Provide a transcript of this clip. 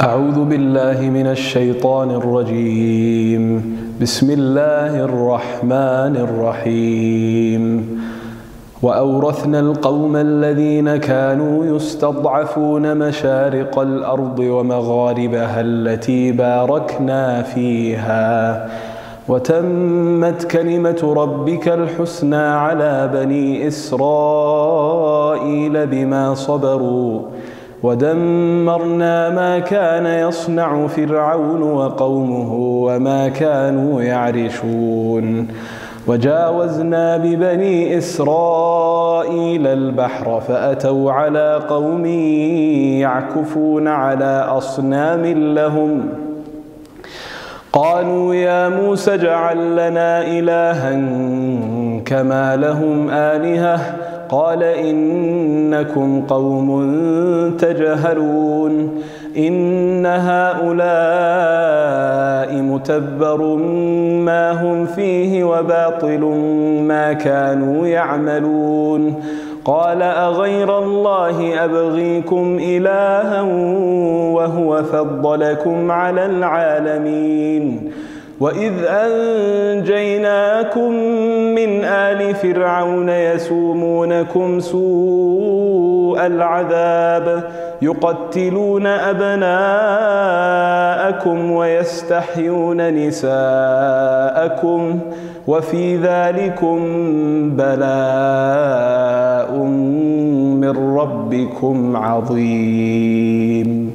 أعوذ بالله من الشيطان الرجيم. بسم الله الرحمن الرحيم. وأورثنا القوم الذين كانوا يستضعفون مشارق الأرض ومغاربها التي باركنا فيها وتمت كلمة ربك الحسنى على بني إسرائيل بما صبروا ودمرنا ما كان يصنع فرعون وقومه وما كانوا يعرشون. وجاوزنا ببني إسرائيل البحر فأتوا على قوم يعكفون على أصنام لهم قالوا يا موسى اجعل لنا إلها كما لهم آلهة قال إنكم قوم تجهلون إن هؤلاء متبر ما هم فيه وباطل ما كانوا يعملون قال أغير الله أبغيكم إلها وهو فضلكم على العالمين وإذ أنجيناكم من آل فرعون يسومونكم سوء العذاب يقتلون أبناءكم ويستحيون نساءكم وفي ذلكم بلاء من ربكم عظيم.